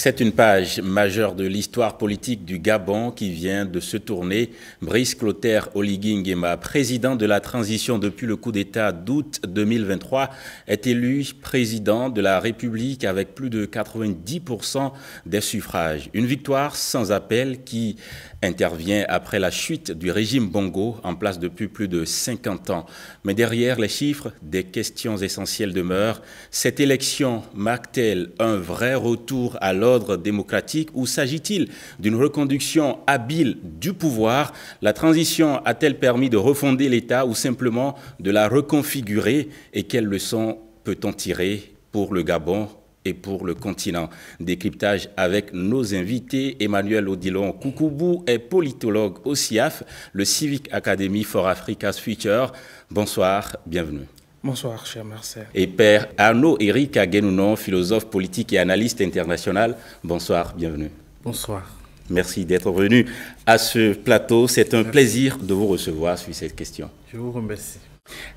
C'est une page majeure de l'histoire politique du Gabon qui vient de se tourner. Brice Clotaire Oligui Nguema, président de la transition depuis le coup d'État d'août 2023, est élu président de la République avec plus de 90% des suffrages. Une victoire sans appel qui intervient après la chute du régime Bongo en place depuis plus de 50 ans. Mais derrière les chiffres, des questions essentielles demeurent. Cette élection marque-t-elle un vrai retour à l'ordre démocratique ou s'agit-il d'une reconduction habile du pouvoir? La transition a-t-elle permis de refonder l'État ou simplement de la reconfigurer? Et quelles leçons peut-on tirer pour le Gabon et pour le continent? Décryptage avec nos invités. Emmanuel Odilon Koukoubou est politologue au CIAF, le Civic Academy for Africa's Future. Bonsoir, bienvenue. Bonsoir, cher Marcel. Et Père Arnaud-Éric Aguenounon, philosophe politique et analyste international. Bonsoir, bienvenue. Bonsoir. Merci d'être venu à ce plateau. C'est un plaisir de vous recevoir sur cette question. Je vous remercie.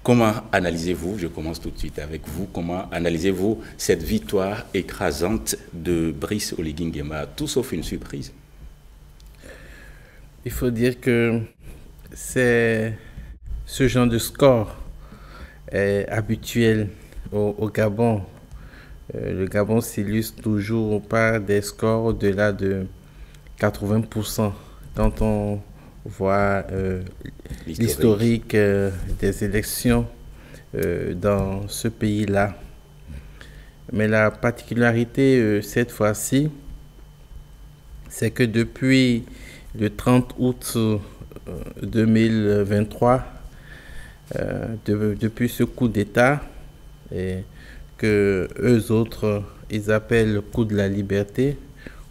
Comment analysez-vous, je commence tout de suite avec vous, comment analysez-vous cette victoire écrasante de Brice Oligui Nguema, tout sauf une surprise? Il faut dire que c'est ce genre de score est habituel au Gabon. Le Gabon s'illustre toujours par des scores au-delà de 80%. Quand on voit l'historique des élections dans ce pays-là. Mais la particularité cette fois-ci, c'est que depuis le 30 août 2023, depuis ce coup d'État, que eux autres, ils appellent le coup de la liberté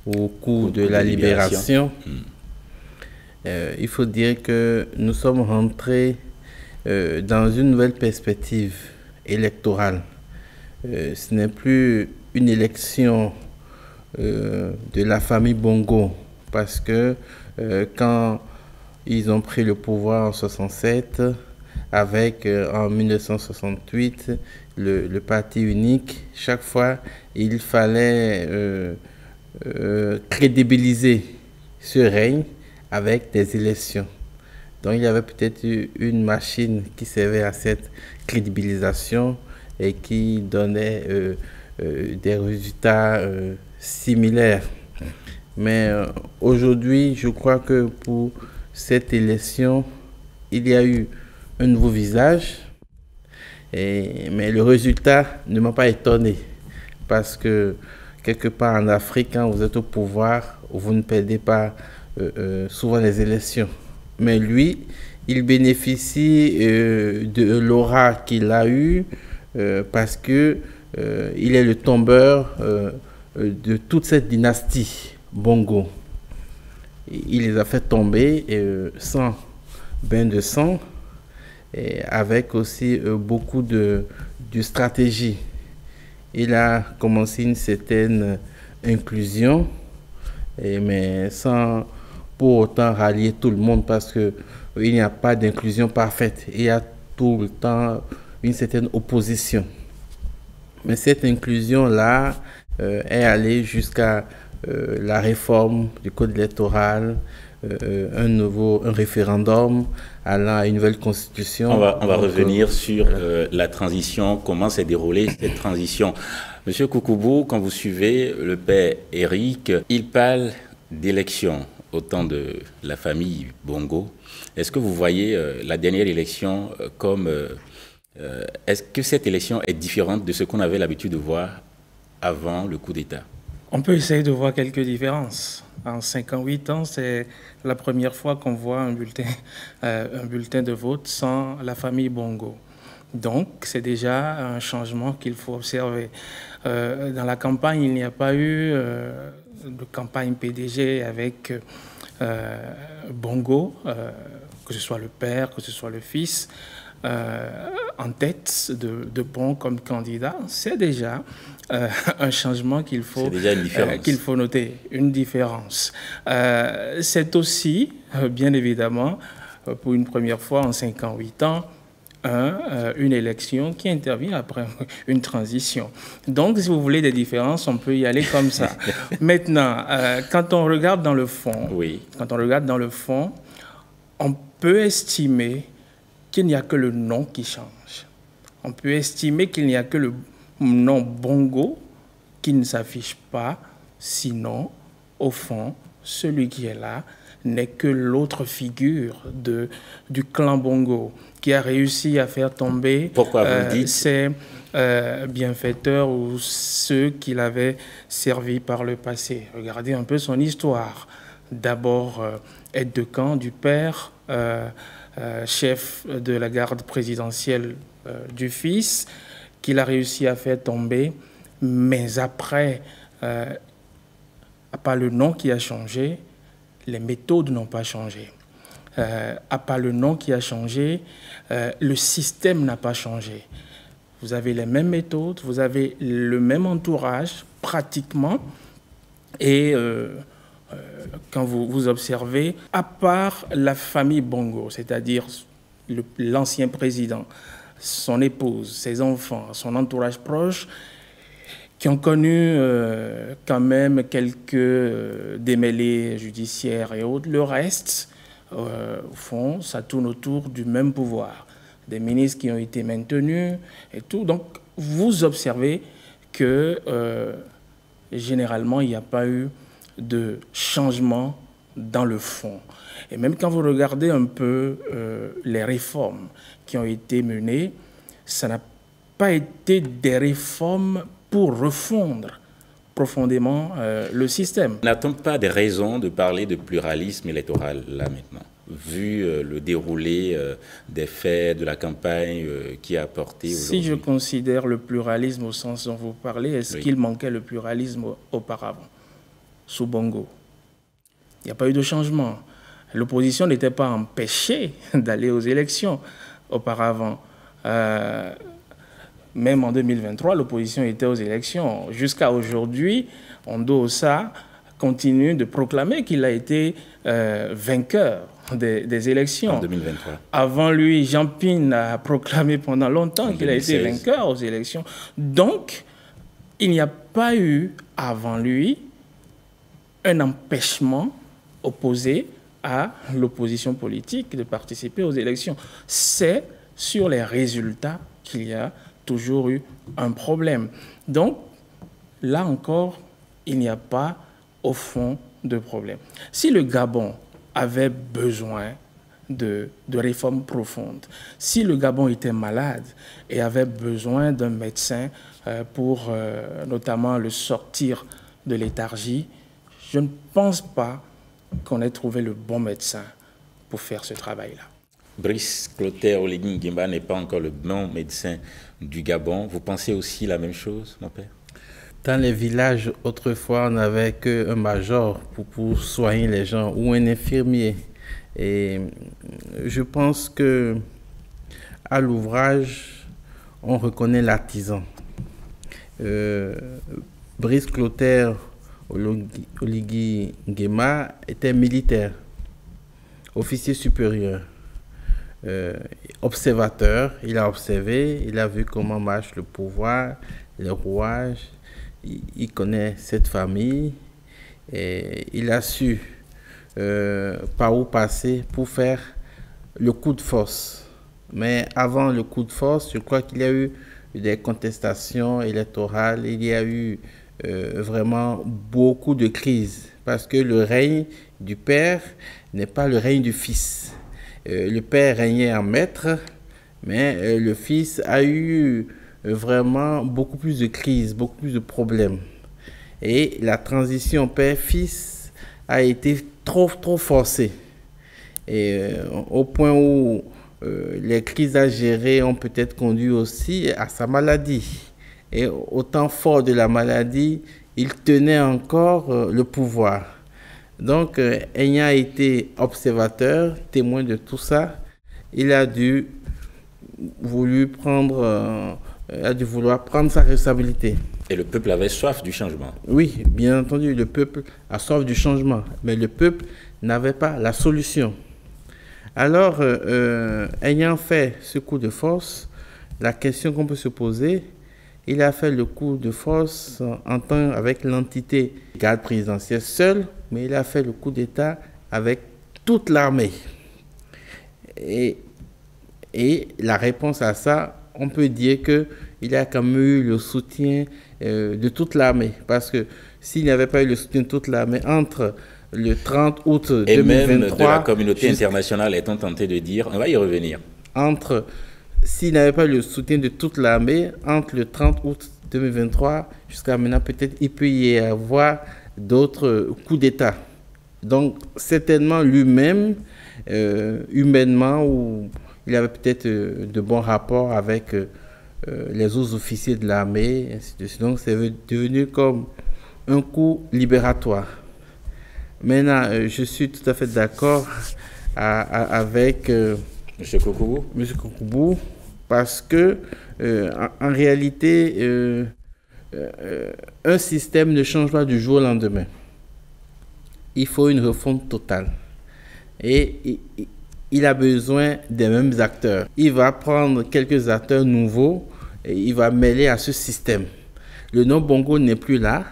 ou coup de la libération. Il faut dire que nous sommes rentrés dans une nouvelle perspective électorale. Ce n'est plus une élection de la famille Bongo, parce que quand ils ont pris le pouvoir en 67, avec en 1968 le parti unique, chaque fois il fallait crédibiliser ce règne avec des élections. Donc il y avait peut-être une machine qui servait à cette crédibilisation et qui donnait des résultats similaires. Mais aujourd'hui, je crois que pour cette élection, il y a eu un nouveau visage, mais le résultat ne m'a pas étonné, parce que quelque part en Afrique, quand vous êtes au pouvoir, vous ne perdez pas souvent les élections. Mais lui, il bénéficie de l'aura qu'il a eue parce que il est le tombeur de toute cette dynastie Bongo. Il les a fait tomber sans bain de sang, et avec aussi beaucoup de stratégie. Il a commencé une certaine inclusion, mais sans pour autant rallier tout le monde, parce qu'il n'y a pas d'inclusion parfaite. Il y a tout le temps une certaine opposition. Mais cette inclusion-là est allée jusqu'à la réforme du code électoral, un référendum allant à une nouvelle constitution. On va revenir sur la transition, comment s'est déroulée cette transition. Monsieur Koukoubou, quand vous suivez le père Éric, il parle d'élection au temps de la famille Bongo. Est-ce que vous voyez la dernière élection comme... est-ce que cette élection est différente de ce qu'on avait l'habitude de voir avant le coup d'État? On peut essayer de voir quelques différences. En 58 ans, c'est la première fois qu'on voit un bulletin de vote sans la famille Bongo. Donc, c'est déjà un changement qu'il faut observer. Dans la campagne, il n'y a pas eu de campagne PDG avec Bongo, que ce soit le père, que ce soit le fils, en tête de Bon comme candidat. C'est déjà un changement qu'il faut noter, une différence. C'est aussi, bien évidemment, pour une première fois en 58 ans, une élection qui intervient après une transition. Donc, si vous voulez des différences, on peut y aller comme ça. Maintenant, quand on regarde dans le fond, on peut estimer qu'il n'y a que le nom qui change. On peut estimer qu'il n'y a que le nom Bongo qui ne s'affiche pas, sinon, au fond, celui qui est là n'est que l'autre figure du clan Bongo qui a réussi à faire tomber ses bienfaiteurs ou ceux qui l'avaient servi par le passé. Regardez un peu son histoire. D'abord, aide de camp du père, chef de la garde présidentielle du fils, qu'il a réussi à faire tomber, mais après, à part le nom qui a changé, les méthodes n'ont pas changé. À part le nom qui a changé, le système n'a pas changé. Vous avez les mêmes méthodes, vous avez le même entourage, pratiquement, et quand vous observez, à part la famille Bongo, c'est-à-dire l'ancien président, son épouse, ses enfants, son entourage proche, qui ont connu quand même quelques démêlés judiciaires et autres. Le reste, au fond, ça tourne autour du même pouvoir. Des ministres qui ont été maintenus et tout. Donc, vous observez que généralement, il n'y a pas eu de changement dans le fond. Et même quand vous regardez un peu les réformes qui ont été menées, ça n'a pas été des réformes pour refondre profondément le système. N'a-t-on pas des raisons de parler de pluralisme électoral là maintenant, vu le déroulé des faits de la campagne qui a apporté aujourd'hui? Si je considère le pluralisme au sens dont vous parlez, est-ce qu'il manquait le pluralisme auparavant, sous Bongo? Il n'y a pas eu de changement. L'opposition n'était pas empêchée d'aller aux élections auparavant. Même en 2023, l'opposition était aux élections. Jusqu'à aujourd'hui, Ondossa continue de proclamer qu'il a été vainqueur des élections. En 2023. Avant lui, Jean Ping a proclamé pendant longtemps qu'il a été vainqueur aux élections. Donc, il n'y a pas eu, avant lui, un empêchement opposé à l'opposition politique de participer aux élections. C'est sur les résultats qu'il y a toujours eu un problème. Donc, là encore, il n'y a pas, au fond, de problème. Si le Gabon avait besoin de réformes profondes, si le Gabon était malade et avait besoin d'un médecin pour notamment le sortir de léthargie, je ne pense pas qu'on ait trouvé le bon médecin pour faire ce travail-là. Brice Clotaire Oligui Nguema n'est pas encore le bon médecin du Gabon. Vous pensez aussi la même chose, mon père? Dans les villages, autrefois, on n'avait qu'un major pour soigner les gens ou un infirmier. Et je pense que à l'ouvrage, on reconnaît l'artisan. Brice Clotaire Oligui Nguema était militaire, officier supérieur. Observateur, il a observé, il a vu comment marche le pouvoir, les rouages, il connaît cette famille et il a su par où passer pour faire le coup de force. Mais avant le coup de force, je crois qu'il y a eu des contestations électorales, il y a eu vraiment beaucoup de crises parce que le règne du père n'est pas le règne du fils. Le père régnait en maître, mais le fils a eu vraiment beaucoup plus de crises, beaucoup plus de problèmes. Et la transition père-fils a été trop forcée. Et au point où les crises à gérer ont peut-être conduit aussi à sa maladie. Et au temps fort de la maladie, il tenait encore le pouvoir. Donc, ayant été observateur, témoin de tout ça, il a dû vouloir prendre sa responsabilité. Et le peuple avait soif du changement. Oui, bien entendu, le peuple a soif du changement, mais le peuple n'avait pas la solution. Alors, ayant fait ce coup de force, la question qu'on peut se poser, il a fait le coup de force avec l'entité garde présidentielle seule, mais il a fait le coup d'État avec toute l'armée. Et la réponse à ça, on peut dire qu'il a quand même eu le soutien de toute l'armée. Parce que s'il n'y avait pas eu le soutien de toute l'armée entre le 30 août 2023... Et même de la communauté internationale étant tenté de dire, on va y revenir. S'il n'avait pas le soutien de toute l'armée, entre le 30 août 2023 jusqu'à maintenant, peut-être il peut y avoir d'autres coups d'État. Donc, certainement lui-même, humainement, ou il avait peut-être de bons rapports avec les autres officiers de l'armée, ainsi de suite. Donc, c'est devenu comme un coup libératoire. Maintenant, je suis tout à fait d'accord avec M. Kokoubou, parce que, en réalité, un système ne change pas du jour au lendemain. Il faut une refonte totale. Et il a besoin des mêmes acteurs. Il va prendre quelques acteurs nouveaux et il va mêler à ce système. Le nom Bongo n'est plus là,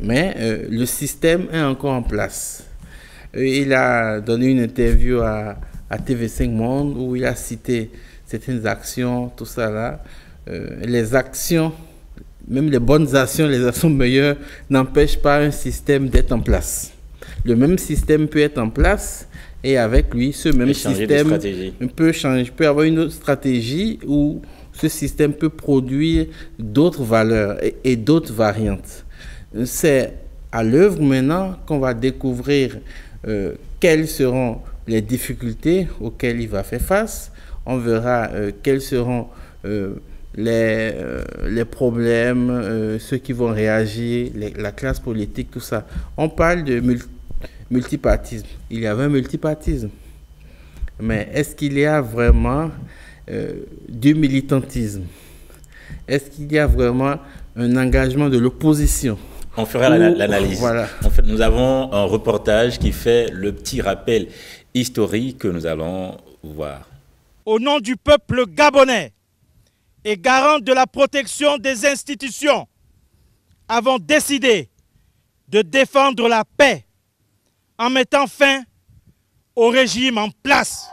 mais le système est encore en place. Il a donné une interview à TV5 Monde où il a cité certaines actions, tout ça là. Les actions, même les bonnes actions, les actions meilleures, n'empêchent pas un système d'être en place. Le même système peut être en place et avec lui, ce même système peut changer, peut avoir une autre stratégie où ce système peut produire d'autres valeurs et d'autres variantes. C'est à l'œuvre maintenant qu'on va découvrir quelles seront les difficultés auxquelles il va faire face. On verra quels seront les problèmes, ceux qui vont réagir, la classe politique, tout ça. On parle de multipartisme. Il y avait un multipartisme. Mais est-ce qu'il y a vraiment du militantisme? Est-ce qu'il y a vraiment un engagement de l'opposition? On fera l'analyse. Voilà. En fait, nous avons un reportage qui fait le petit rappel historique que nous allons voir. Au nom du peuple gabonais et garant de la protection des institutions, avons décidé de défendre la paix en mettant fin au régime en place.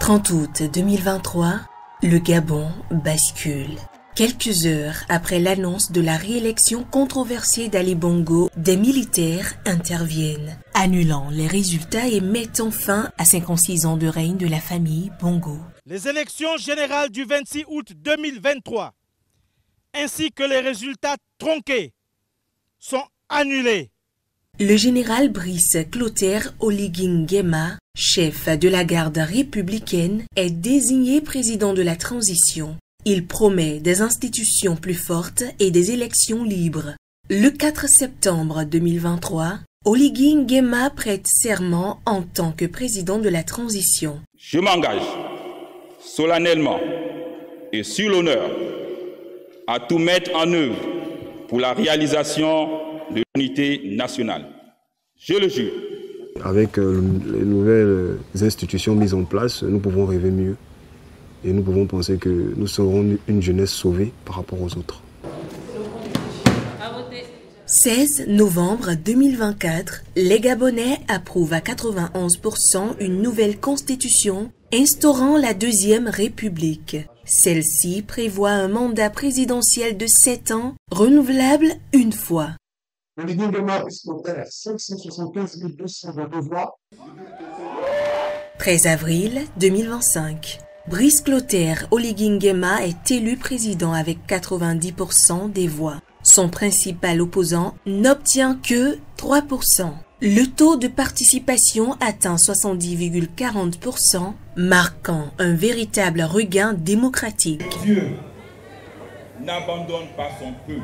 30 août 2023, le Gabon bascule. Quelques heures après l'annonce de la réélection controversée d'Ali Bongo, des militaires interviennent, annulant les résultats et mettant fin à 56 ans de règne de la famille Bongo. Les élections générales du 26 août 2023, ainsi que les résultats tronqués, sont annulés. Le général Brice Clotaire Oligui Nguema, chef de la garde républicaine, est désigné président de la transition. Il promet des institutions plus fortes et des élections libres. Le 4 septembre 2023, Oligui Nguema prête serment en tant que président de la transition. Je m'engage solennellement et sur l'honneur à tout mettre en œuvre pour la réalisation de l'unité nationale. Je le jure. Avec les nouvelles institutions mises en place, nous pouvons rêver mieux. Et nous pouvons penser que nous serons une jeunesse sauvée par rapport aux autres. 16 novembre 2024, les Gabonais approuvent à 91% une nouvelle constitution instaurant la Deuxième République. Celle-ci prévoit un mandat présidentiel de 7 ans, renouvelable une fois. 13 avril 2025. Brice Clotaire Oligui Nguema est élu président avec 90% des voix. Son principal opposant n'obtient que 3%. Le taux de participation atteint 70,40%, marquant un véritable regain démocratique. Dieu n'abandonne pas son peuple.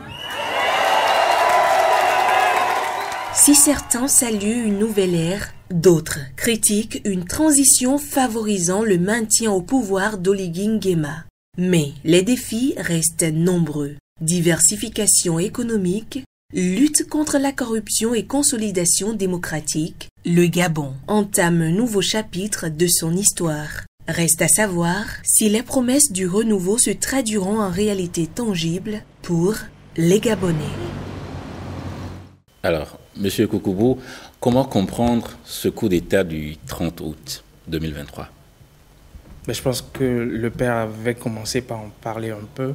Si certains saluent une nouvelle ère, d'autres critiquent une transition favorisant le maintien au pouvoir d'Oligui Nguema. Mais les défis restent nombreux. Diversification économique, Lutte contre la corruption et consolidation démocratique, le Gabon entame un nouveau chapitre de son histoire. Reste à savoir si les promesses du renouveau se traduiront en réalité tangible pour les Gabonais. Alors, Monsieur Koukoubou, comment comprendre ce coup d'État du 30 août 2023? Mais je pense que le père avait commencé par en parler un peu.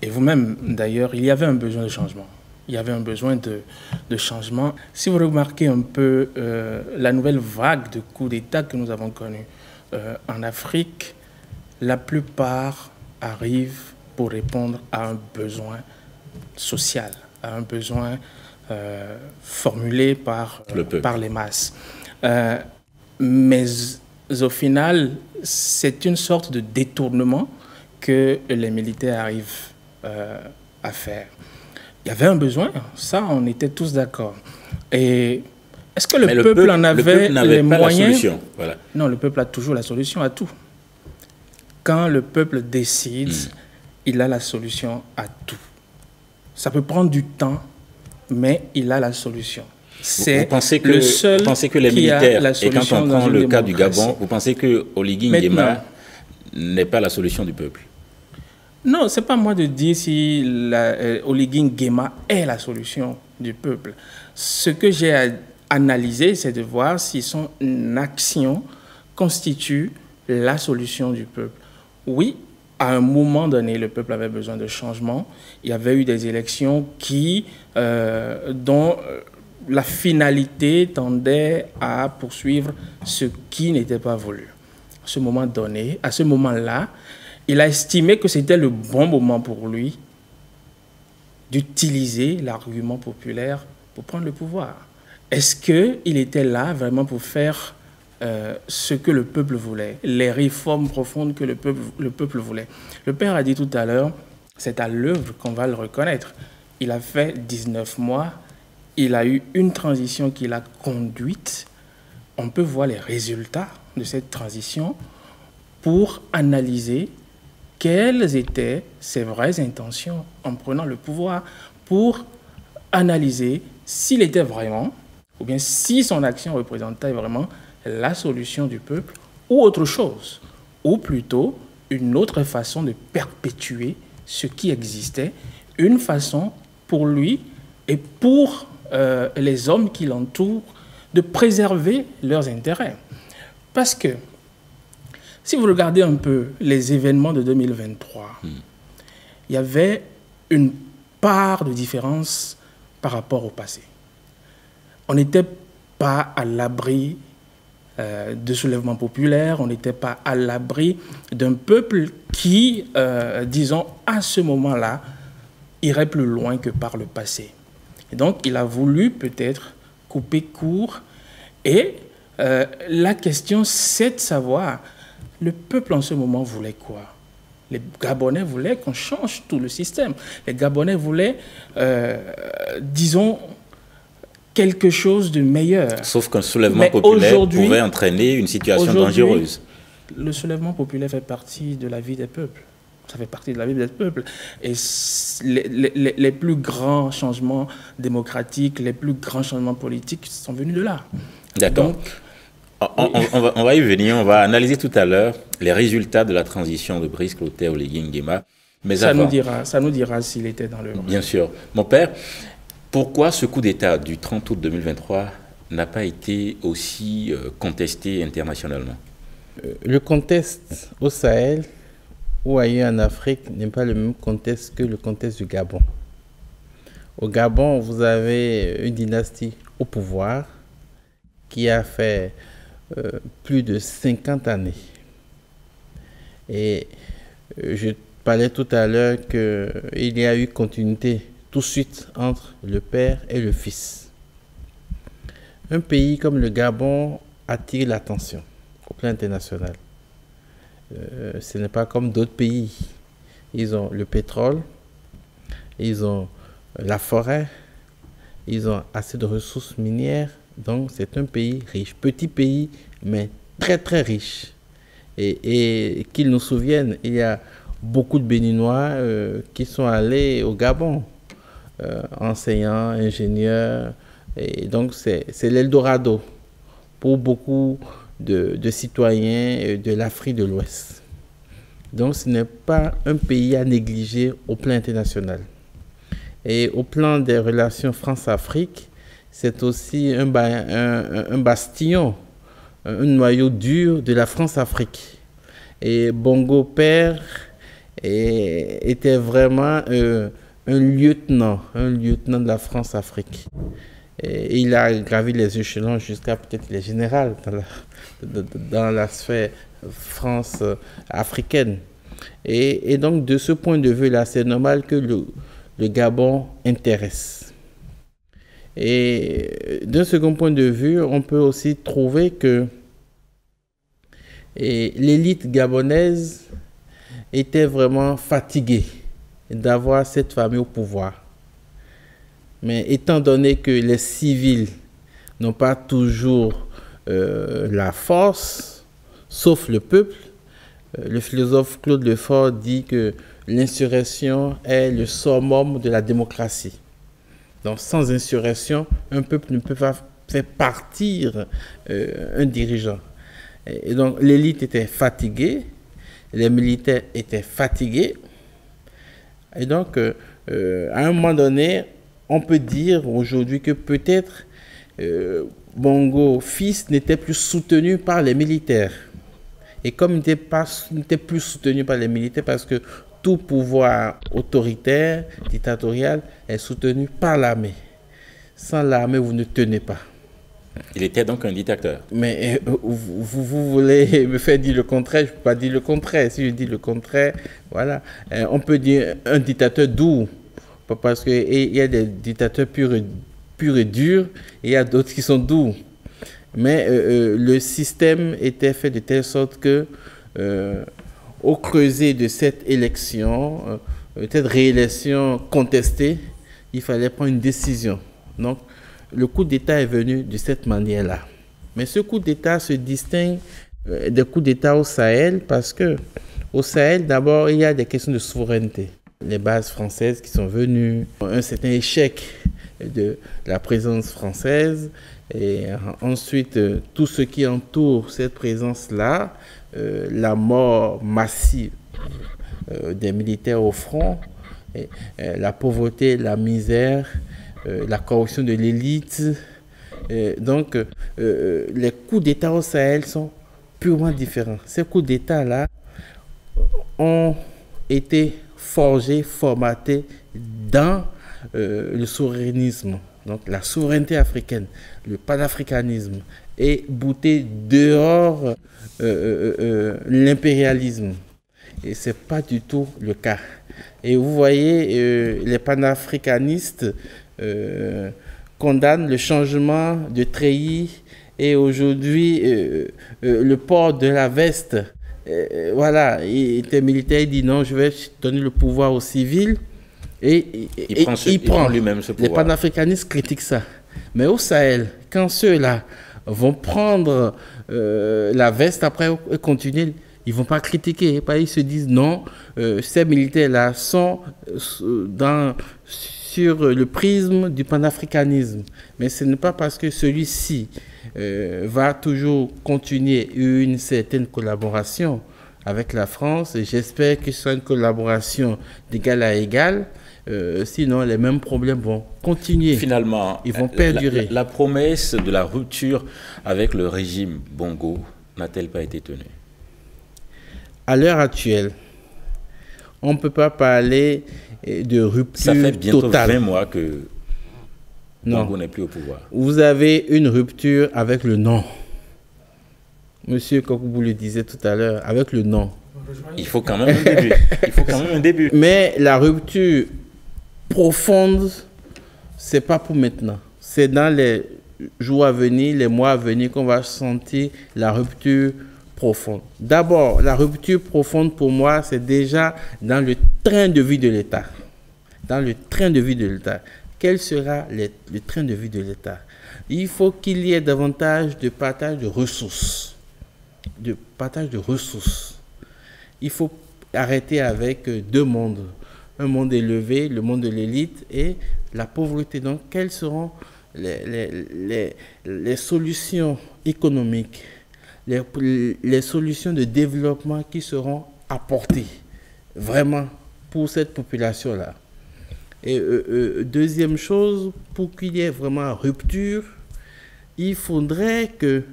Et vous-même, d'ailleurs, il y avait un besoin de changement. Il y avait un besoin de changement. Si vous remarquez un peu la nouvelle vague de coups d'État que nous avons connue en Afrique, la plupart arrivent pour répondre à un besoin social, à un besoin formulé par les masses. Mais au final, c'est une sorte de détournement que les militaires arrivent à faire. Il y avait un besoin, ça, on était tous d'accord. Et est-ce que le peuple en avait les moyens? Voilà. Non, le peuple a toujours la solution à tout. Quand le peuple décide, il a la solution à tout. Ça peut prendre du temps, mais il a la solution. Vous pensez que les militaires, et quand on prend le cas du Gabon, vous pensez que Oligui Nguema n'est pas la solution du peuple? Non, ce n'est pas moi de dire si Oligui Nguema est la solution du peuple. Ce que j'ai analysé, c'est de voir si son action constitue la solution du peuple. Oui, à un moment donné, le peuple avait besoin de changement. Il y avait eu des élections dont la finalité tendait à poursuivre ce qui n'était pas voulu. À ce moment donné, à ce moment-là, il a estimé que c'était le bon moment pour lui d'utiliser l'argument populaire pour prendre le pouvoir. Est-ce qu'il était là vraiment pour faire ce que le peuple voulait, les réformes profondes que le peuple voulait? Le père a dit tout à l'heure, c'est à l'œuvre qu'on va le reconnaître. Il a fait 19 mois, il a eu une transition qu'il a conduite. On peut voir les résultats de cette transition pour analyser quelles étaient ses vraies intentions en prenant le pouvoir, pour analyser s'il était vraiment, ou bien si son action représentait vraiment la solution du peuple ou autre chose, ou plutôt une autre façon de perpétuer ce qui existait, une façon pour lui et pour les hommes qui l'entourent de préserver leurs intérêts. Parce que si vous regardez un peu les événements de 2023, il y avait une part de différence par rapport au passé. On n'était pas à l'abri de soulèvements populaires, on n'était pas à l'abri d'un peuple qui, disons, à ce moment-là, irait plus loin que par le passé. Et donc, il a voulu peut-être couper court. Et la question, c'est de savoir, le peuple en ce moment voulait quoi? Les Gabonais voulaient qu'on change tout le système. Les Gabonais voulaient, disons, quelque chose de meilleur. Sauf qu'un soulèvement populaire pouvait entraîner une situation dangereuse. Le soulèvement populaire fait partie de la vie des peuples. Ça fait partie de la vie des peuples. Et les plus grands changements démocratiques, les plus grands changements politiques sont venus de là. D'accord. On va y venir, on va analyser tout à l'heure les résultats de la transition de Brice Clotaire Oligui Nguema. Mais ça nous dira s'il était dans le... Bien sûr. Mon père, pourquoi ce coup d'État du 30 août 2023 n'a pas été aussi contesté internationalement? Le contexte au Sahel ou ailleurs en Afrique n'est pas le même contexte que le contexte du Gabon. Au Gabon, vous avez une dynastie au pouvoir qui a fait plus de 50 années. Et je parlais tout à l'heure qu'il y a eu continuité tout de suite entre le père et le fils. Un pays comme le Gabon attire l'attention au plan international. Ce n'est pas comme d'autres pays. Ils ont le pétrole, ils ont la forêt, ils ont assez de ressources minières. Donc c'est un pays riche, petit pays, mais très très riche. Et qu'ils nous souviennent, il y a beaucoup de Béninois qui sont allés au Gabon. enseignants, ingénieurs. Et donc, c'est l'Eldorado pour beaucoup de citoyens de l'Afrique de l'Ouest. Donc, ce n'est pas un pays à négliger au plan international. Et au plan des relations France-Afrique, c'est aussi un bastion, un noyau dur de la France-Afrique. Et Bongo Père était vraiment un lieutenant de la France-Afrique. Et il a gravi les échelons jusqu'à peut-être les générales dans la sphère France-africaine. Et donc, de ce point de vue-là, c'est normal que le Gabon intéresse. Et d'un second point de vue, on peut aussi trouver que l'élite gabonaise était vraiment fatiguée d'avoir cette famille au pouvoir. Mais étant donné que les civils n'ont pas toujours la force, sauf le peuple, le philosophe Claude Lefort dit que l'insurrection est le summum de la démocratie. Donc sans insurrection, un peuple ne peut pas faire partir un dirigeant. Et donc l'élite était fatiguée, les militaires étaient fatigués. Et donc à un moment donné, on peut dire aujourd'hui que peut-être Bongo fils n'était plus soutenu par les militaires. Et comme il n'était plus soutenu par les militaires, parce que tout pouvoir autoritaire, dictatorial, est soutenu par l'armée. Sans l'armée, vous ne tenez pas. Il était donc un dictateur. Mais vous voulez me faire dire le contraire, je ne peux pas dire le contraire. Si je dis le contraire, voilà. On peut dire un dictateur doux. Parce qu'il y a des dictateurs purs et durs, et il y a d'autres qui sont doux. Mais le système était fait de telle sorte que, au creuset de cette élection, cette réélection contestée, il fallait prendre une décision. Donc, le coup d'État est venu de cette manière-là. Mais ce coup d'État se distingue des coups d'État au Sahel parce que, au Sahel, d'abord, il y a des questions de souveraineté. Les bases françaises qui sont venues, un certain échec de la présence française, et ensuite tout ce qui entoure cette présence-là, la mort massive des militaires au front, la pauvreté, la misère, la corruption de l'élite. Donc les coups d'État au Sahel sont purement différents. Ces coups d'État-là ont été forgés, formatés dans le souverainisme, donc la souveraineté africaine, le panafricanisme, et bouté dehors l'impérialisme. Et ce n'est pas du tout le cas. Et vous voyez, les panafricanistes condamnent le changement de treillis et aujourd'hui le port de la veste. Voilà, il était militaire, il dit non, je vais donner le pouvoir aux civils. Et il prend lui-même ce pouvoir. Les panafricanistes critiquent ça. Mais au Sahel, quand ceux-là vont prendre la veste après et continuer, ils ne vont pas critiquer. Ils se disent non, ces militaires-là sont sur le prisme du panafricanisme. Mais ce n'est pas parce que celui-ci va toujours continuer une certaine collaboration avec la France. Et j'espère que ce sera une collaboration d'égal à égal. Sinon, les mêmes problèmes vont continuer. Finalement, ils vont perdurer. La promesse de la rupture avec le régime Bongo n'a-t-elle pas été tenue? À l'heure actuelle, on ne peut pas parler de rupture totale. Ça fait bientôt totale. 20 mois que Bongo n'est plus au pouvoir. Vous avez une rupture avec le non. Monsieur Kokoubou le disait tout à l'heure, avec le non. Il faut quand même un début. Il faut quand même un début. Mais la rupture profonde, c'est pas pour maintenant. C'est dans les jours à venir, les mois à venir qu'on va sentir la rupture profonde. D'abord, la rupture profonde pour moi, c'est déjà dans le train de vie de l'État. Dans le train de vie de l'État. Quel sera le train de vie de l'État? Il faut qu'il y ait davantage de partage de ressources. Il faut arrêter avec deux mondes. un monde élevé, le monde de l'élite et la pauvreté. Donc, quelles seront les solutions économiques, les solutions de développement qui seront apportées vraiment pour cette population-là? Et deuxième chose, pour qu'il y ait vraiment rupture, il faudrait que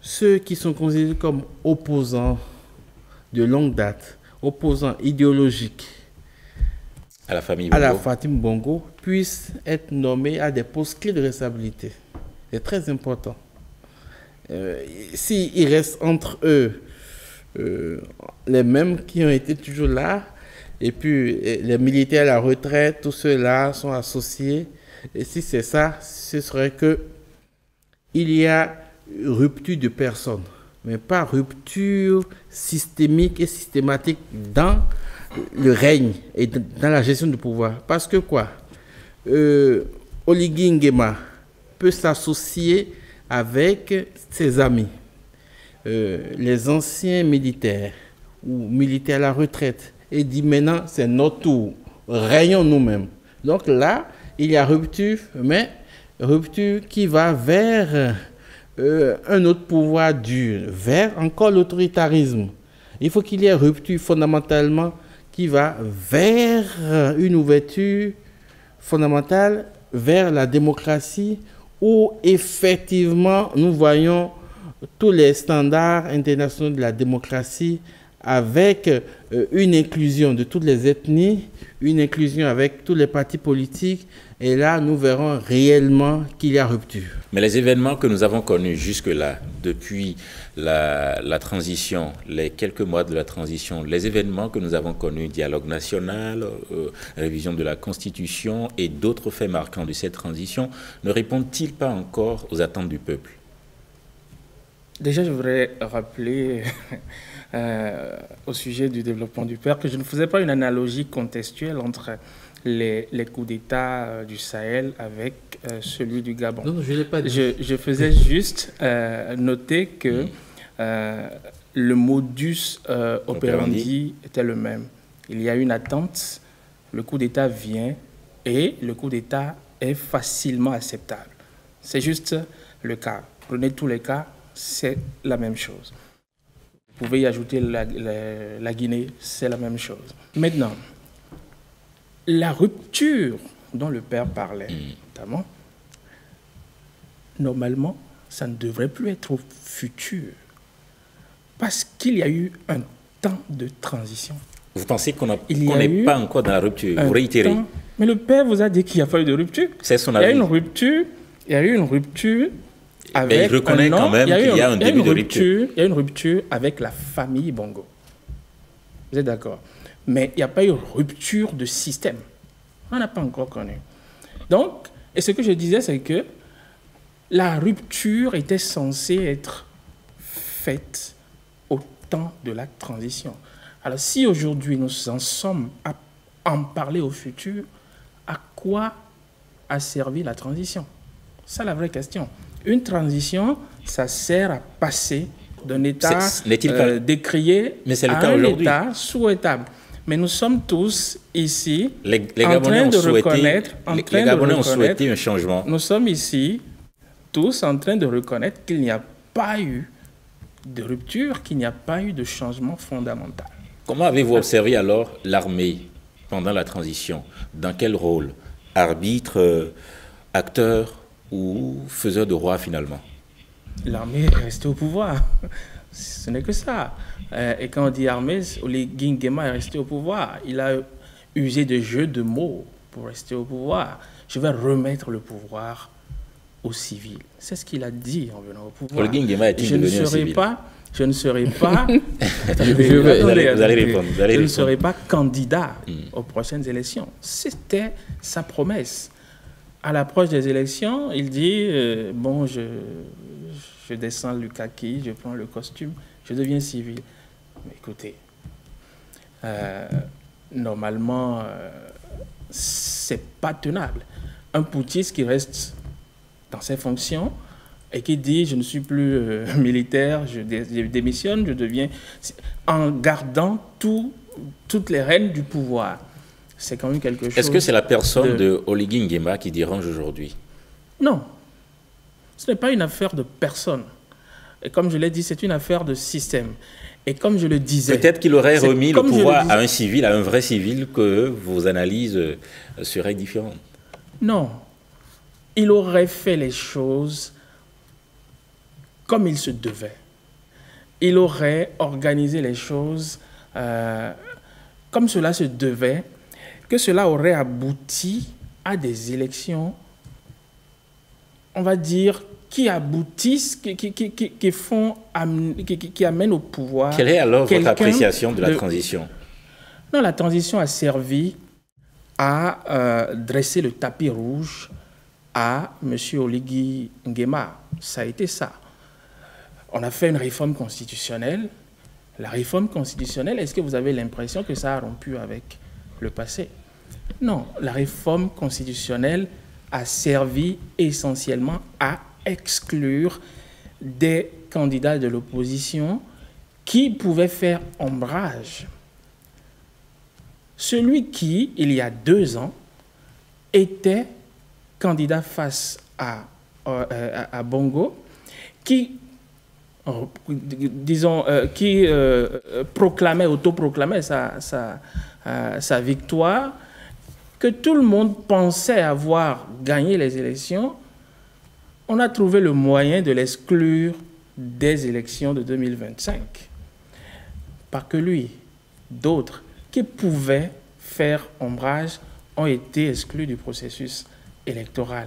ceux qui sont considérés comme opposants de longue date, opposants idéologiques à la famille Bongo, puissent être nommés à des postes clés de responsabilité. C'est très important. S'il reste entre eux les mêmes qui ont été toujours là, et puis les militaires à la retraite, tous ceux-là sont associés. Et si c'est ça, ce serait que il y a rupture de personnes, mais pas rupture systémique et systématique dans le règne et dans la gestion du pouvoir. Parce que quoi, Oligui Nguema peut s'associer avec ses amis, les anciens militaires ou militaires à la retraite, et dit maintenant c'est notre tour, régnons nous-mêmes. Donc là, il y a rupture, mais rupture qui va vers un autre pouvoir dur, vers encore l'autoritarisme. Il faut qu'il y ait rupture fondamentalement qui va vers une ouverture fondamentale vers la démocratie, où effectivement nous voyons tous les standards internationaux de la démocratie avec une inclusion de toutes les ethnies, une inclusion avec tous les partis politiques, et là nous verrons réellement qu'il y a rupture. Mais les événements que nous avons connus jusque-là, depuis la transition, les quelques mois de la transition, les événements que nous avons connus, dialogue national, révision de la Constitution et d'autres faits marquants de cette transition, ne répondent-ils pas encore aux attentes du peuple? Déjà, je voudrais rappeler au sujet du développement du peuple que je ne faisais pas une analogie contextuelle entre les coups d'État du Sahel avec celui du Gabon. Non, je ne l'ai pas dit. Je faisais juste noter que le modus operandi était le même. Il y a une attente, le coup d'État vient et le coup d'État est facilement acceptable. C'est juste le cas. Prenez tous les cas, c'est la même chose. Vous pouvez y ajouter la Guinée, c'est la même chose. Maintenant, la rupture dont le père parlait, notamment, normalement, ça ne devrait plus être au futur. Parce qu'il y a eu un temps de transition. Vous pensez qu'on n'est pas encore dans la rupture? Vous réitérez. Mais le père vous a dit qu'il n'y a pas eu de rupture. C'est son avis. Il y a eu une rupture. Mais il reconnaît quand même qu'il y a un début de rupture. Il y a une rupture avec la famille Bongo. Vous êtes d'accord? Mais il n'y a pas eu rupture de système. On n'a pas encore connu. Donc, et ce que je disais, c'est que la rupture était censée être faite au temps de la transition. Alors, si aujourd'hui nous en sommes à en parler au futur, à quoi a servi la transition? C'est la vraie question. Une transition, ça sert à passer d'un état décrié à un état souhaitable. Mais nous sommes tous ici en train de reconnaître... Les Gabonais ont souhaité un changement. Nous sommes ici tous en train de reconnaître qu'il n'y a pas eu de rupture, qu'il n'y a pas eu de changement fondamental. Comment avez-vous observé alors l'armée pendant la transition? Dans quel rôle? Arbitre, acteur ou faiseur de roi finalement? L'armée est restée au pouvoir. Ce n'est que ça. Et quand on dit armée, Oligui Nguema est resté au pouvoir. Il a usé de jeux de mots pour rester au pouvoir. Je vais remettre le pouvoir aux civils. C'est ce qu'il a dit en venant au pouvoir. Oligui Nguema est-il devenu un civil? Je ne serai pas... Vous allez répondre. Je ne serai pas candidat aux prochaines élections. C'était sa promesse. À l'approche des élections, il dit bon, je descends le kaki, je prends le costume, je deviens civil. Mais écoutez, normalement, c'est pas tenable. Un putschiste qui reste dans ses fonctions et qui dit je ne suis plus militaire, je démissionne, je deviens, en gardant toutes les rênes du pouvoir. c'est quand même quelque chose... Est-ce que c'est la personne de Oligui Nguema qui dérange aujourd'hui? Non. Ce n'est pas une affaire de personne. Et comme je l'ai dit, c'est une affaire de système. Et comme je le disais... Peut-être qu'il aurait remis le pouvoir à un civil, à un vrai civil, que vos analyses seraient différentes. Non. Il aurait fait les choses comme il se devait. Il aurait organisé les choses comme cela se devait, que cela aurait abouti à des élections, on va dire, qui aboutissent, qui amènent au pouvoir. Quelle est alors votre appréciation de la transition? Non, la transition a servi à dresser le tapis rouge à M. Oligui Nguema. Ça a été ça. On a fait une réforme constitutionnelle. La réforme constitutionnelle, est-ce que vous avez l'impression que ça a rompu avec le passé? Non, la réforme constitutionnelle a servi essentiellement à exclure des candidats de l'opposition qui pouvaient faire ombrage. Celui qui, il y a 2 ans, était candidat face à Bongo, qui autoproclamait sa victoire, que tout le monde pensait avoir gagné les élections, on a trouvé le moyen de l'exclure des élections de 2025. Pas que lui, d'autres qui pouvaient faire ombrage ont été exclus du processus électoral.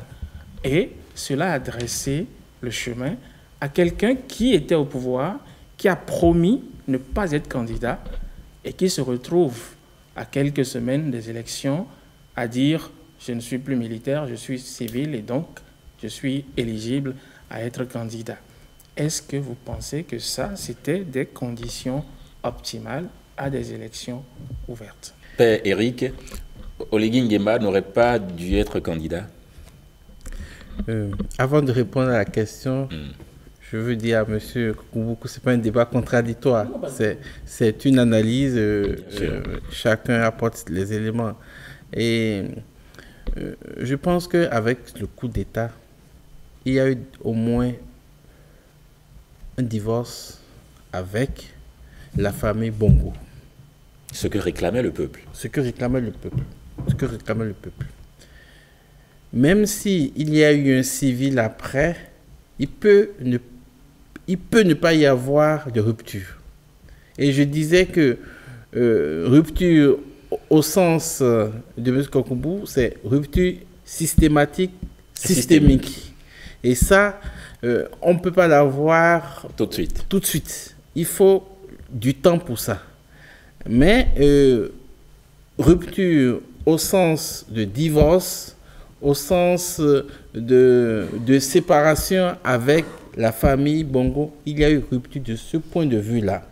Et cela a dressé le chemin à quelqu'un qui était au pouvoir, qui a promis ne pas être candidat et qui se retrouve à quelques semaines des élections à dire « je ne suis plus militaire, je suis civil et donc je suis éligible à être candidat ». Est-ce que vous pensez que ça, c'était des conditions optimales à des élections ouvertes? Père Éric, Oligui Nguema n'aurait pas dû être candidat? Avant de répondre à la question, je veux dire à M. Koungou que ce n'est pas un débat contradictoire. C'est une analyse, chacun apporte les éléments. Et je pense qu'avec le coup d'État, il y a eu au moins un divorce avec la famille Bongo. Ce que réclamait le peuple. Ce que réclamait le peuple. Ce que réclamait le peuple. Même s'il y a eu un civil après, il peut ne pas y avoir de rupture. Et je disais que rupture au sens de M. Koungou, c'est rupture systématique, systémique. Et ça, on ne peut pas l'avoir tout de suite. Tout de suite. Il faut du temps pour ça. Mais rupture au sens de divorce, au sens de séparation avec la famille Bongo, il y a eu rupture de ce point de vue-là.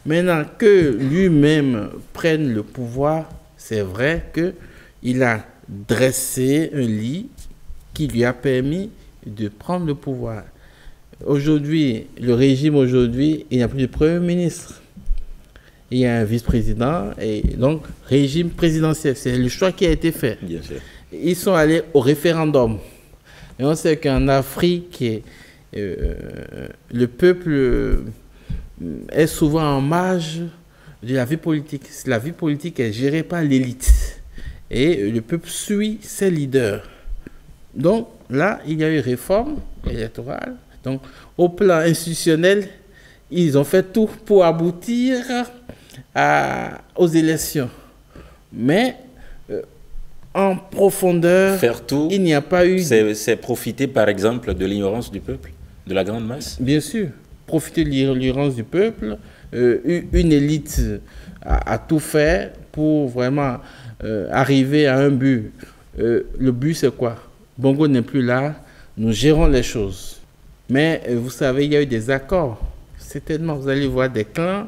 Maintenant que lui-même prenne le pouvoir, c'est vrai qu'il a dressé un lit qui lui a permis de prendre le pouvoir. Aujourd'hui, le régime aujourd'hui, il n'y a plus de Premier ministre. Il y a un vice-président et donc régime présidentiel. C'est le choix qui a été fait. Bien sûr. Ils sont allés au référendum. Et on sait qu'en Afrique, le peuple est souvent en marge de la vie politique. La vie politique est gérée par l'élite. Et le peuple suit ses leaders. Donc là, il y a eu réforme électorale. Donc au plan institutionnel, ils ont fait tout pour aboutir aux élections. Mais en profondeur, faire tout, il n'y a pas eu... C'est profiter par exemple de l'ignorance du peuple, de la grande masse? Bien sûr, profiter de l'ignorance du peuple. Une élite a tout fait pour vraiment arriver à un but. Le but c'est quoi? Bongo n'est plus là, nous gérons les choses. Mais vous savez, il y a eu des accords. Certainement, vous allez voir des clans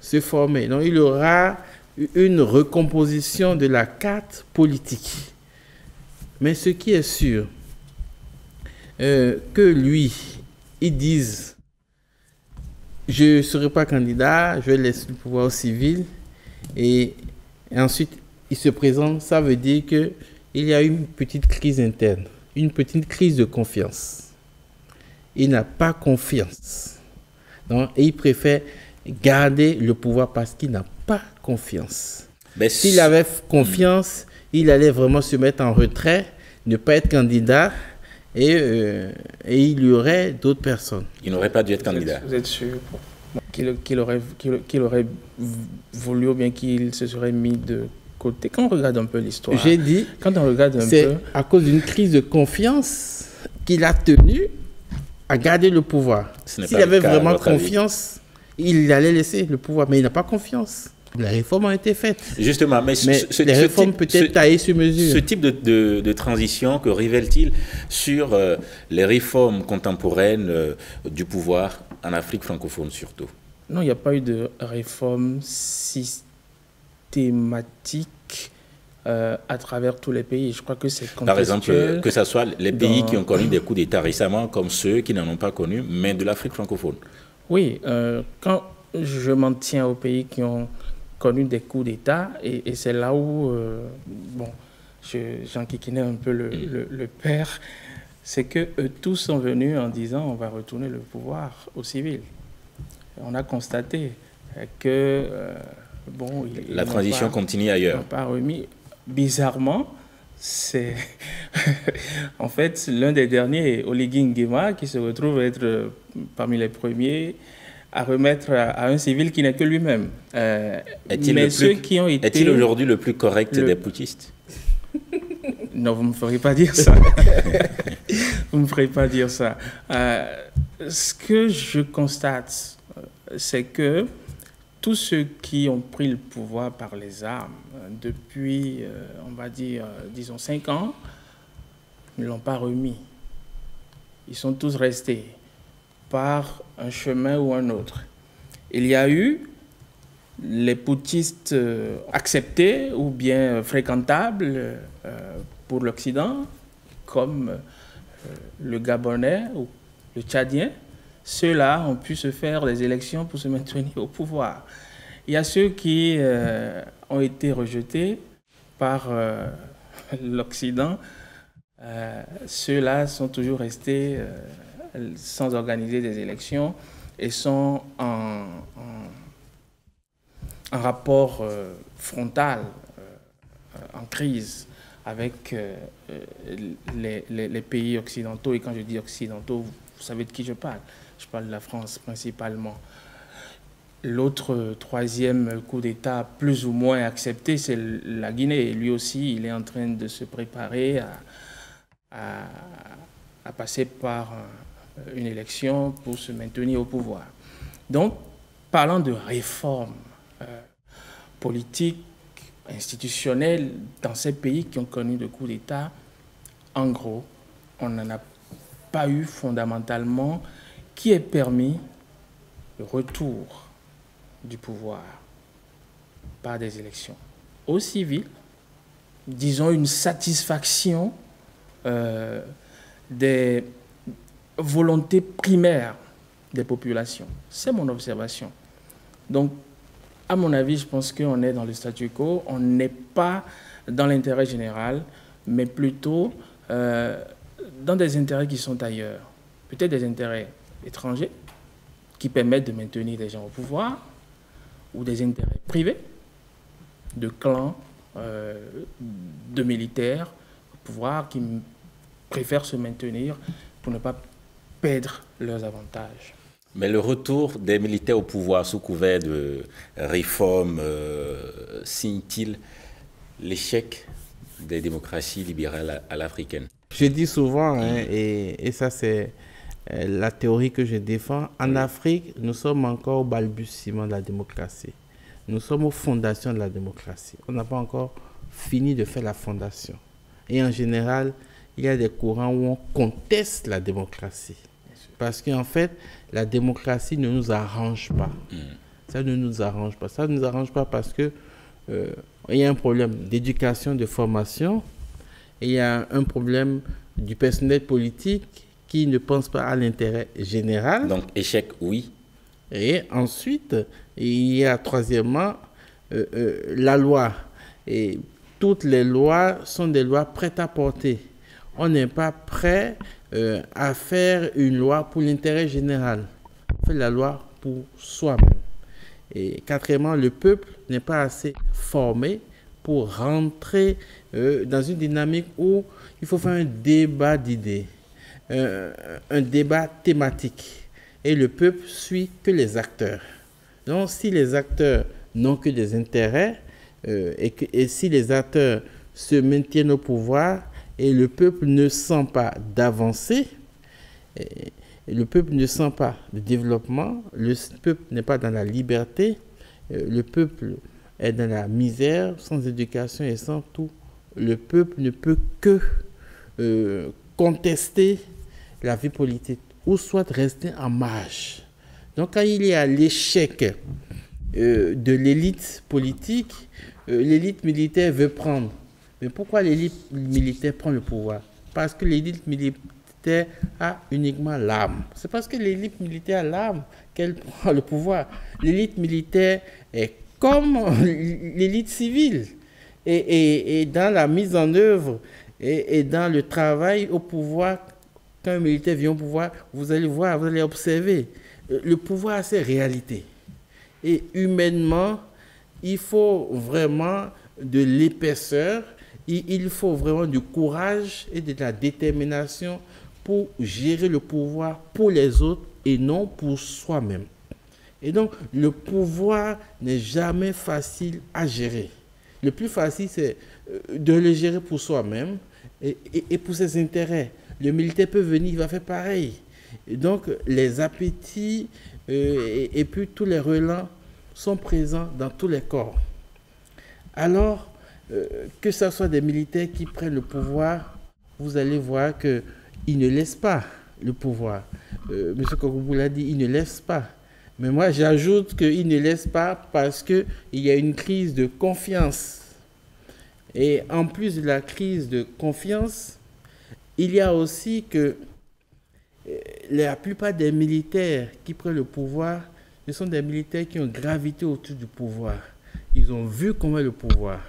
se former. Donc, il y aura une recomposition de la carte politique. Mais ce qui est sûr, que lui, il dise « je ne serai pas candidat, je vais laisser le pouvoir au civil » et ensuite, il se présente, ça veut dire qu'il y a une petite crise interne, une petite crise de confiance. Il n'a pas confiance. Donc, et il préfère garder le pouvoir parce qu'il n'a pas confiance. S'il avait confiance, il allait vraiment se mettre en retrait, ne pas être candidat et il y aurait d'autres personnes. Il n'aurait pas dû être candidat. Vous êtes sûr qu'il aurait voulu ou bien qu'il se serait mis de côté? Quand on regarde un peu l'histoire, j'ai dit, quand on regarde c'est à cause d'une crise de confiance qu'il a tenu à garder le pouvoir. S'il avait vraiment confiance, il allait laisser le pouvoir, mais il n'a pas confiance. Les réformes ont été faites. Justement, mais les réformes peut-être taillées sur mesure. Ce type de transition, que révèle-t-il sur les réformes contemporaines du pouvoir en Afrique francophone surtout? Non, il n'y a pas eu de réforme systématique à travers tous les pays. Je crois que c'est contextuel. Par exemple, que ce soit les pays qui ont connu des coups d'État récemment, comme ceux qui n'en ont pas connu, mais de l'Afrique francophone. Oui, quand je m'en tiens aux pays qui ont connu des coups d'État, et c'est là où, j'enquiquinais un peu le père, c'est que tous sont venus en disant on va retourner le pouvoir aux civils. On a constaté que la transition continue ailleurs. Pas remis. Bizarrement, c'est en fait l'un des derniers, Oligui Nguema, qui se retrouve être parmi les premiers à remettre à un civil qui n'est que lui-même. Est-il aujourd'hui le plus correct des putschistes? Non, vous ne me ferez pas dire ça. Vous ne me ferez pas dire ça. Ce que je constate, c'est que tous ceux qui ont pris le pouvoir par les armes depuis, on va dire, disons 5 ans, ne l'ont pas remis. Ils sont tous restés par un chemin ou un autre. Il y a eu les putschistes acceptés ou bien fréquentables pour l'Occident, comme le Gabonais ou le Tchadien. Ceux-là ont pu se faire des élections pour se maintenir au pouvoir. Il y a ceux qui ont été rejetés par l'Occident. Ceux-là sont toujours restés sans organiser des élections et sont en rapport frontal, en crise avec les pays occidentaux. Et quand je dis occidentaux, vous savez de qui je parle. Je parle de la France principalement. L'autre troisième coup d'État plus ou moins accepté, c'est la Guinée. Et lui aussi, il est en train de se préparer à passer par une élection pour se maintenir au pouvoir. Donc, parlant de réformes politiques, institutionnelles dans ces pays qui ont connu de coups d'État, en gros, on n'en a pas eu fondamentalement qui ait permis le retour du pouvoir par des élections aux civils, disons une satisfaction des volontés primaires des populations. C'est mon observation. Donc, à mon avis, je pense qu'on est dans le statu quo, on n'est pas dans l'intérêt général, mais plutôt dans des intérêts qui sont ailleurs. Peut-être des intérêts étrangers qui permettent de maintenir des gens au pouvoir, ou des intérêts privés, de clans, de militaires au pouvoir qui préfèrent se maintenir pour ne pas perdre leurs avantages. Mais le retour des militaires au pouvoir sous couvert de réformes signe-t-il l'échec des démocraties libérales à l'africaine? Je dis souvent, et ça c'est la théorie que je défends, en Afrique, nous sommes encore au balbutiement de la démocratie. Nous sommes aux fondations de la démocratie. On n'a pas encore fini de faire la fondation. Et en général, il y a des courants où on conteste la démocratie. Parce qu'en fait, la démocratie ne nous arrange pas. Ça ne nous arrange pas. Ça ne nous arrange pas parce que il y a un problème d'éducation, de formation. Et il y a un problème du personnel politique qui ne pense pas à l'intérêt général. Donc, échec, oui. Et ensuite, il y a troisièmement la loi. Et toutes les lois sont des lois prêtes à porter. On n'est pas prêt à faire une loi pour l'intérêt général. On fait la loi pour soi-même. Et quatrièmement, le peuple n'est pas assez formé pour rentrer dans une dynamique où il faut faire un débat d'idées, un débat thématique. Et le peuple suit que les acteurs. Donc, si les acteurs n'ont que des intérêts, et si les acteurs se maintiennent au pouvoir et le peuple ne sent pas d'avancée, et le peuple ne sent pas de développement, le peuple n'est pas dans la liberté, le peuple est dans la misère, sans éducation et sans tout, le peuple ne peut que contester la vie politique ou soit rester en marge. Donc quand il y a l'échec de l'élite politique, l'élite militaire veut prendre. Mais pourquoi l'élite militaire prend le pouvoir? Parce que l'élite militaire a uniquement l'arme. C'est parce que l'élite militaire a l'arme qu'elle prend le pouvoir. L'élite militaire est comme l'élite civile. Et dans la mise en œuvre et dans le travail au pouvoir, quand un militaire vient au pouvoir, vous allez voir, vous allez observer, le pouvoir a ses réalités. Et humainement, il faut vraiment de l'épaisseur, il faut vraiment du courage et de la détermination pour gérer le pouvoir pour les autres et non pour soi-même. Et donc, le pouvoir n'est jamais facile à gérer. Le plus facile, c'est de le gérer pour soi-même et pour ses intérêts. Le militaire peut venir, il va faire pareil. Et donc, les appétits et puis tous les relents sont présents dans tous les corps. Alors, que ce soit des militaires qui prennent le pouvoir, vous allez voir qu'ils ne laissent pas le pouvoir. M. Kokoubou l'a dit, ils ne laissent pas. Mais moi, j'ajoute qu'ils ne laissent pas parce qu'il y a une crise de confiance. Et en plus de la crise de confiance, il y a aussi que la plupart des militaires qui prennent le pouvoir, ce sont des militaires qui ont gravité autour du pouvoir. Ils ont vu comment est le pouvoir.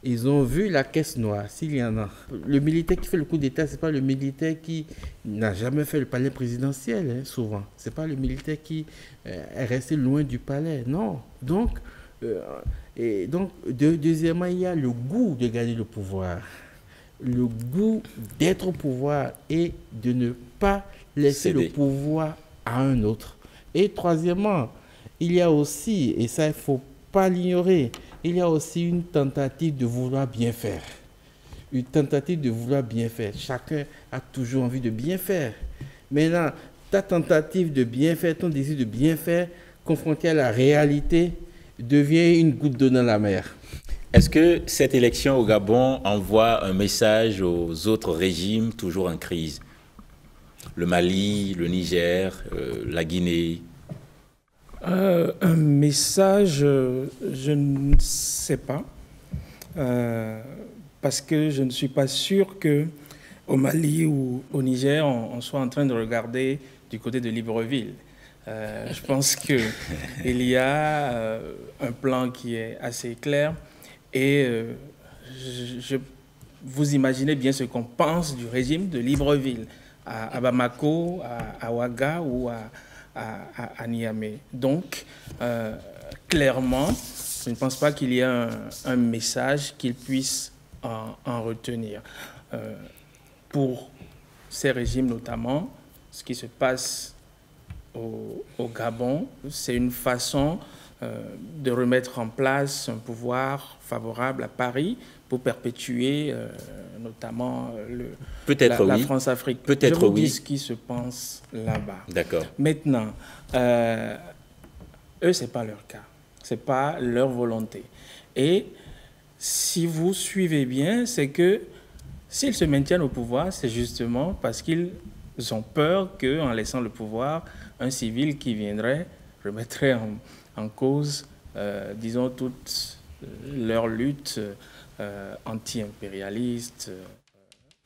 Ils ont vu la caisse noire, s'il y en a. Le militaire qui fait le coup d'État, ce n'est pas le militaire qui n'a jamais fait le palais présidentiel, hein, souvent. Ce n'est pas le militaire qui est resté loin du palais, non. Donc, deuxièmement, il y a le goût de gagner le pouvoir. Le goût d'être au pouvoir et de ne pas laisser le pouvoir à un autre. Et troisièmement, il y a aussi, et ça il ne faut pas l'ignorer, il y a aussi une tentative de vouloir bien faire. Une tentative de vouloir bien faire. Chacun a toujours envie de bien faire. Maintenant, ta tentative de bien faire, ton désir de bien faire, confronté à la réalité, devient une goutte d'eau dans la mer. Est-ce que cette élection au Gabon envoie un message aux autres régimes toujours en crise? Le Mali, le Niger, la Guinée? Un message, je ne sais pas, parce que je ne suis pas sûr qu'au Mali ou au Niger, on soit en train de regarder du côté de Libreville. Je pense qu'il y a un plan qui est assez clair et vous imaginez bien ce qu'on pense du régime de Libreville à Bamako, à Ouaga ou à Niamey. Donc, clairement, je ne pense pas qu'il y ait un message qu'ils puissent en retenir. Pour ces régimes notamment, ce qui se passe au Gabon, c'est une façon de remettre en place un pouvoir favorable à Paris pour perpétuer notamment la France-Afrique. Peut-être je vous dis ce qui se pense là-bas. D'accord. Maintenant, eux, ce n'est pas leur cas. Ce n'est pas leur volonté. Et si vous suivez bien, c'est que s'ils se maintiennent au pouvoir, c'est justement parce qu'ils ont peur qu'en laissant le pouvoir, un civil qui viendrait remettrait en cause, disons, toute leur lutte anti-impérialiste,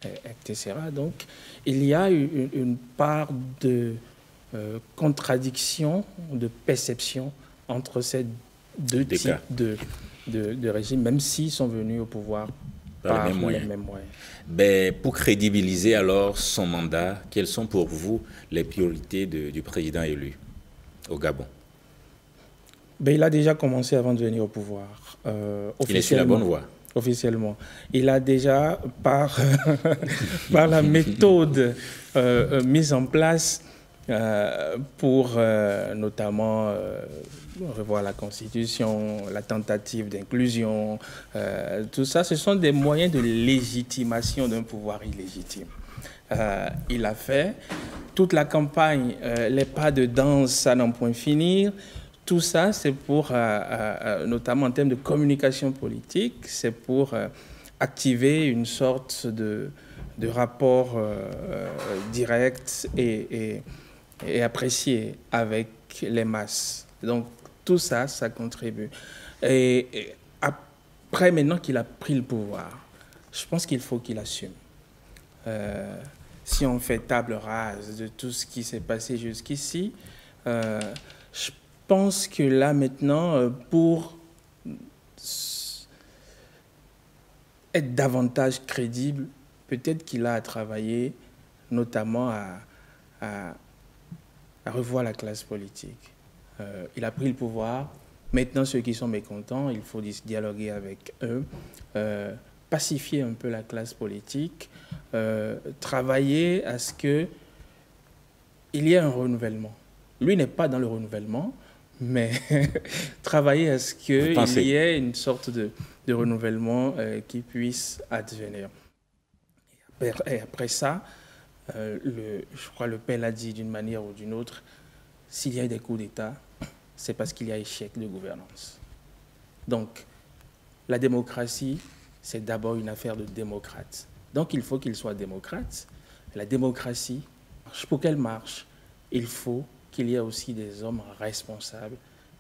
etc. Donc, il y a une part de contradiction, de perception entre ces deux types de régimes, même s'ils sont venus au pouvoir par les mêmes moyens. Ben, pour crédibiliser alors son mandat, quelles sont pour vous les priorités du président élu au Gabon? Ben, il a déjà commencé avant de venir au pouvoir. Il est sur la bonne voie. Officiellement. Il a déjà, par la méthode mise en place pour notamment revoir la Constitution, la tentative d'inclusion, tout ça, ce sont des moyens de légitimation d'un pouvoir illégitime. Il a fait toute la campagne, les pas de danse à n'en point finir. Tout ça, c'est pour, notamment en termes de communication politique, c'est pour activer une sorte de rapport direct et apprécié avec les masses. Donc, tout ça, ça contribue. Et après, maintenant qu'il a pris le pouvoir, je pense qu'il faut qu'il assume. Si on fait table rase de tout ce qui s'est passé jusqu'ici, je pense que là, maintenant, pour être davantage crédible, peut-être qu'il a à travailler notamment à revoir la classe politique. Il a pris le pouvoir. Maintenant, ceux qui sont mécontents, il faut dialoguer avec eux, pacifier un peu la classe politique, travailler à ce qu'il y ait un renouvellement. Lui n'est pas dans le renouvellement, mais travailler à ce qu'il y ait une sorte de renouvellement qui puisse advenir. Et après ça, je crois que le père l'a dit d'une manière ou d'une autre, s'il y a des coups d'État, c'est parce qu'il y a échec de gouvernance. Donc, la démocratie, c'est d'abord une affaire de démocrates. Donc, il faut qu'il soit démocrate. La démocratie, pour qu'elle marche, il faut qu'il y ait aussi des hommes responsables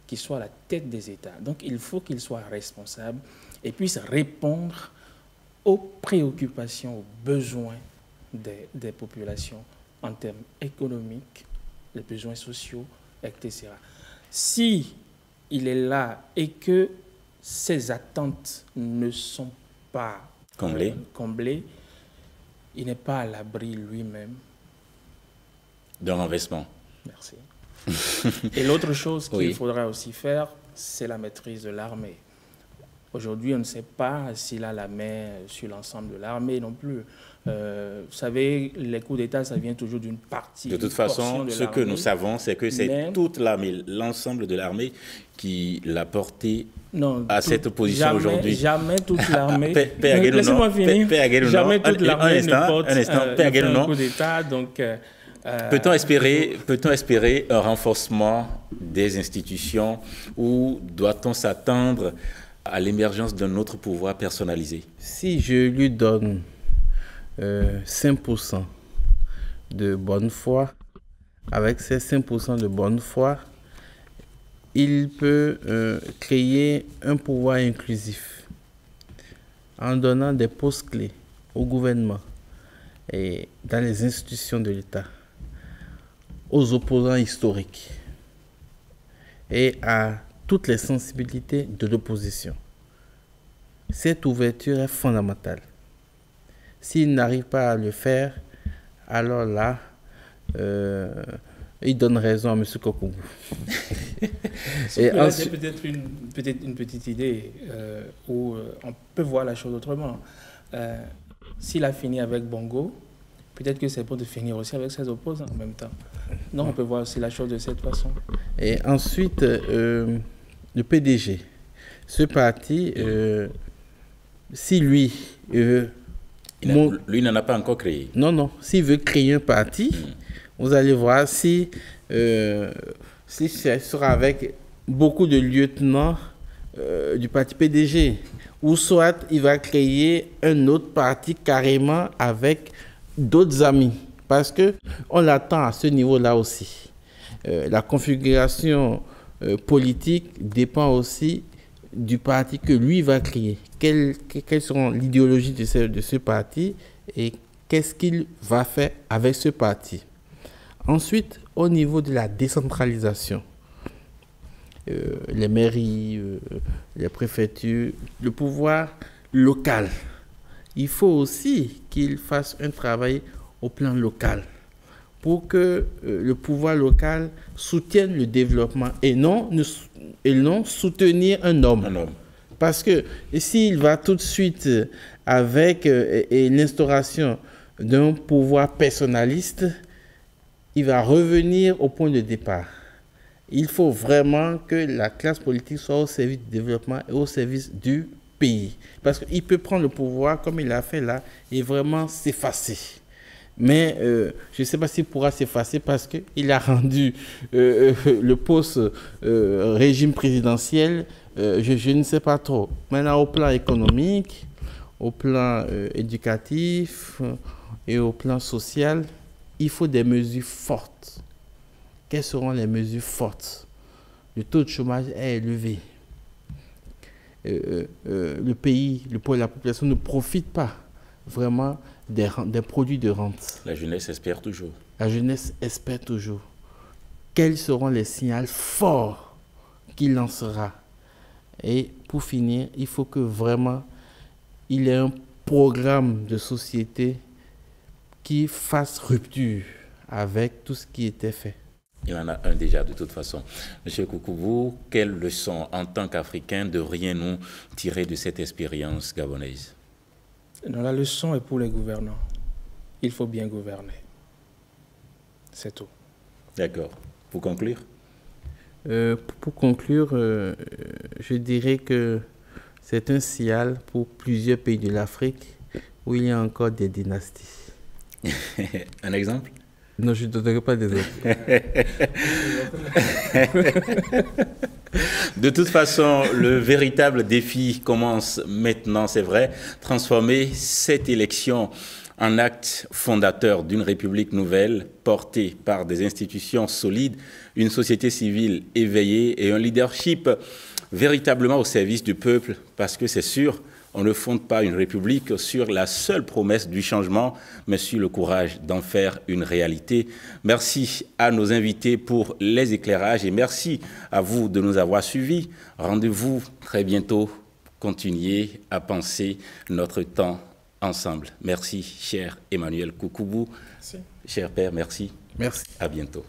qui soient à la tête des États. Donc, il faut qu'ils soient responsables et puissent répondre aux préoccupations, aux besoins des populations en termes économiques, les besoins sociaux, etc. Si il est là et que ces attentes ne sont pas comblées, il n'est pas à l'abri lui-même d'un renversement. Merci. Et l'autre chose qu'il faudra aussi faire, c'est la maîtrise de l'armée. Aujourd'hui, on ne sait pas s'il a la main sur l'ensemble de l'armée non plus. Vous savez, les coups d'État, ça vient toujours d'une partie. De toute façon, ce que nous savons, c'est que c'est toute l'armée, l'ensemble de l'armée qui l'a porté à cette position aujourd'hui. Jamais toute l'armée. Laissez-moi finir. Jamais toute l'armée ne porte un coup d'État. Donc, peut-on espérer un renforcement des institutions ou doit-on s'attendre à l'émergence d'un autre pouvoir personnalisé? Si je lui donne 5% de bonne foi, avec ces 5% de bonne foi, il peut créer un pouvoir inclusif en donnant des postes clés au gouvernement et dans les institutions de l'État, aux opposants historiques et à toutes les sensibilités de l'opposition. Cette ouverture est fondamentale. S'il n'arrive pas à le faire, alors là, il donne raison à M. Kokoubou. C'est peut-être une petite idée où on peut voir la chose autrement. S'il a fini avec Bongo, peut-être que c'est pour de finir aussi avec ses opposants en même temps. Non, on peut voir aussi la chose de cette façon. Et ensuite, le PDG, ce parti, si lui... lui n'en a pas encore créé. Non. S'il veut créer un parti, vous allez voir si ça sera avec beaucoup de lieutenants du parti PDG. Ou soit il va créer un autre parti carrément avec d'autres amis. Parce qu'on l'attend à ce niveau-là aussi. La configuration politique dépend aussi du parti que lui va créer. Quelle sera l'idéologie de ce parti et qu'est-ce qu'il va faire avec ce parti. Ensuite, au niveau de la décentralisation, les mairies, les préfectures, le pouvoir local il faut aussi qu'il fasse un travail au plan local pour que le pouvoir local soutienne le développement et non soutenir un homme. Parce que s'il va tout de suite avec l'instauration d'un pouvoir personnaliste, il va revenir au point de départ. Il faut vraiment que la classe politique soit au service du développement et au service du pays. Parce qu'il peut prendre le pouvoir comme il l'a fait là et vraiment s'effacer. Mais je ne sais pas s'il pourra s'effacer parce qu'il a rendu le poste régime présidentiel, je ne sais pas trop. Maintenant, au plan économique, au plan éducatif et au plan social, il faut des mesures fortes. Quelles seront les mesures fortes? Le taux de chômage est élevé. Le pays, la population ne profite pas vraiment des produits de rente. La jeunesse espère toujours. La jeunesse espère toujours. Quels seront les signaux forts qu'il lancera? Et pour finir, il faut que vraiment il y ait un programme de société qui fasse rupture avec tout ce qui était fait. Il y en a un déjà de toute façon. Monsieur Koukoubou, quelle leçon en tant qu'Africain devrions-nous tirer de cette expérience gabonaise? La leçon est pour les gouvernants. Il faut bien gouverner. C'est tout. D'accord. Pour conclure? Pour conclure, je dirais que c'est un signal pour plusieurs pays de l'Afrique où il y a encore des dynasties. Un exemple? Non, je ne donnerai pas d'exemple. De toute façon, le véritable défi commence maintenant, c'est vrai, transformer cette élection en acte fondateur d'une république nouvelle portée par des institutions solides, une société civile éveillée et un leadership véritablement au service du peuple, parce que c'est sûr, on ne fonde pas une république sur la seule promesse du changement, mais sur le courage d'en faire une réalité. Merci à nos invités pour les éclairages et merci à vous de nous avoir suivis. Rendez-vous très bientôt. Continuez à penser notre temps ensemble. Merci, cher Emmanuel Koukoubou. Merci. Cher père, merci. Merci. À bientôt.